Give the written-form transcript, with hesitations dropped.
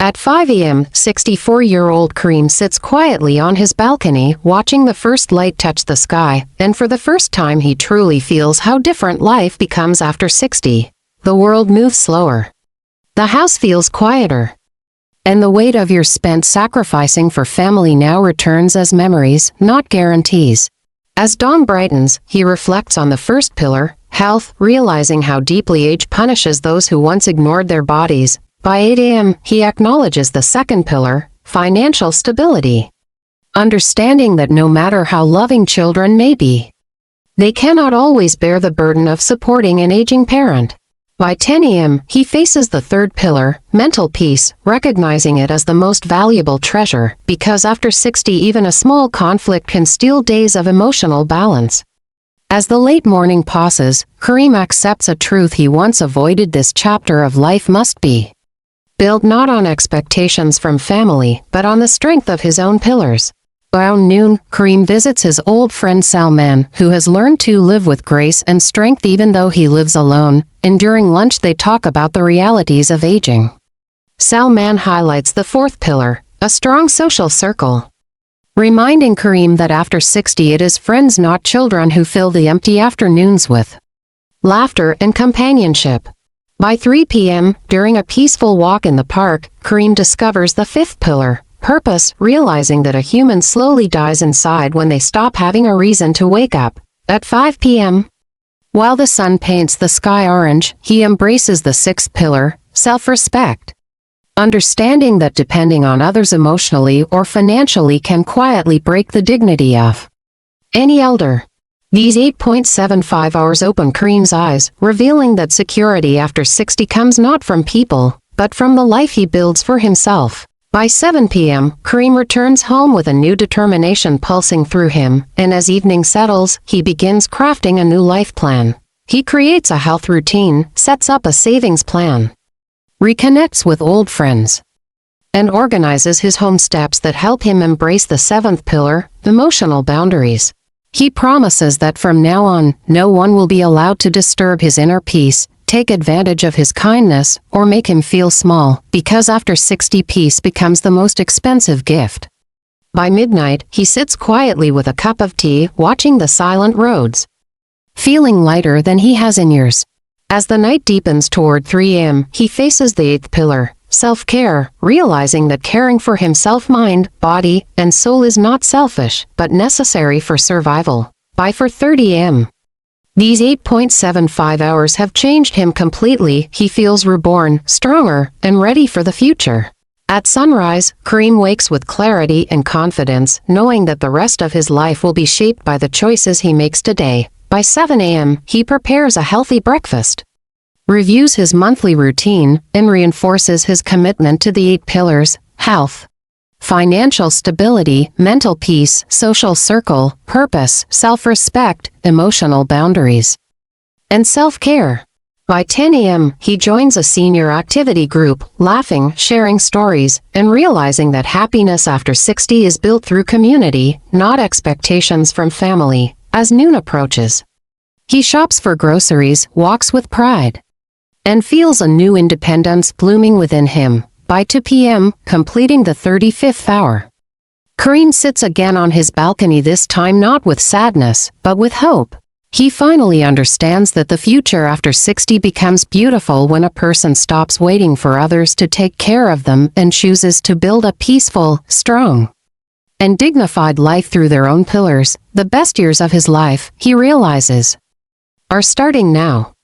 At 5 a.m., 64-year-old Kareem sits quietly on his balcony watching the first light touch the sky, and for the first time he truly feels how different life becomes after 60. The world moves slower. The house feels quieter. And the weight of years spent sacrificing for family now returns as memories, not guarantees. As dawn brightens, he reflects on the first pillar, health, realizing how deeply age punishes those who once ignored their bodies. By 8 a.m., he acknowledges the second pillar, financial stability. Understanding that no matter how loving children may be, they cannot always bear the burden of supporting an aging parent. By 10 a.m., he faces the third pillar, mental peace, recognizing it as the most valuable treasure, because after 60 even a small conflict can steal days of emotional balance. As the late morning passes, Kareem accepts a truth he once avoided: this chapter of life must be built not on expectations from family, but on the strength of his own pillars. Around noon, Kareem visits his old friend Salman, who has learned to live with grace and strength even though he lives alone, and during lunch they talk about the realities of aging. Salman highlights the fourth pillar, a strong social circle, reminding Kareem that after 60 it is friends not children who fill the empty afternoons with laughter and companionship. By 3 p.m., during a peaceful walk in the park, Kareem discovers the fifth pillar, purpose, realizing that a human slowly dies inside when they stop having a reason to wake up. At 5 p.m., while the sun paints the sky orange, he embraces the sixth pillar, self-respect. Understanding that depending on others emotionally or financially can quietly break the dignity of any elder. These 8.75 hours open Kareem's eyes, revealing that security after 60 comes not from people, but from the life he builds for himself. By 7 p.m., Kareem returns home with a new determination pulsing through him, and as evening settles, he begins crafting a new life plan. He creates a health routine, sets up a savings plan, reconnects with old friends, and organizes his home steps that help him embrace the seventh pillar, emotional boundaries. He promises that from now on, no one will be allowed to disturb his inner peace, take advantage of his kindness, or make him feel small, because after 60 peace becomes the most expensive gift. By midnight, he sits quietly with a cup of tea, watching the silent roads, feeling lighter than he has in years. As the night deepens toward 3 a.m., he faces the eighth pillar, self-care, realizing that caring for himself, mind, body, and soul is not selfish, but necessary for survival. By 4:30 a.m., these 8.75 hours have changed him completely. He feels reborn, stronger, and ready for the future. At sunrise, Kareem wakes with clarity and confidence, knowing that the rest of his life will be shaped by the choices he makes today. By 7 a.m., he prepares a healthy breakfast, reviews his monthly routine, and reinforces his commitment to the 8 pillars: health, financial stability, mental peace, social circle, purpose, self-respect, emotional boundaries, and self-care. By 10 a.m., he joins a senior activity group, laughing, sharing stories, and realizing that happiness after 60 is built through community, not expectations from family. As noon approaches, he shops for groceries, walks with pride, and feels a new independence blooming within him. By 2 p.m., completing the 35th hour, Kareem sits again on his balcony, this time not with sadness, but with hope. He finally understands that the future after 60 becomes beautiful when a person stops waiting for others to take care of them and chooses to build a peaceful, strong, and dignified life through their own pillars. The best years of his life, he realizes, are starting now.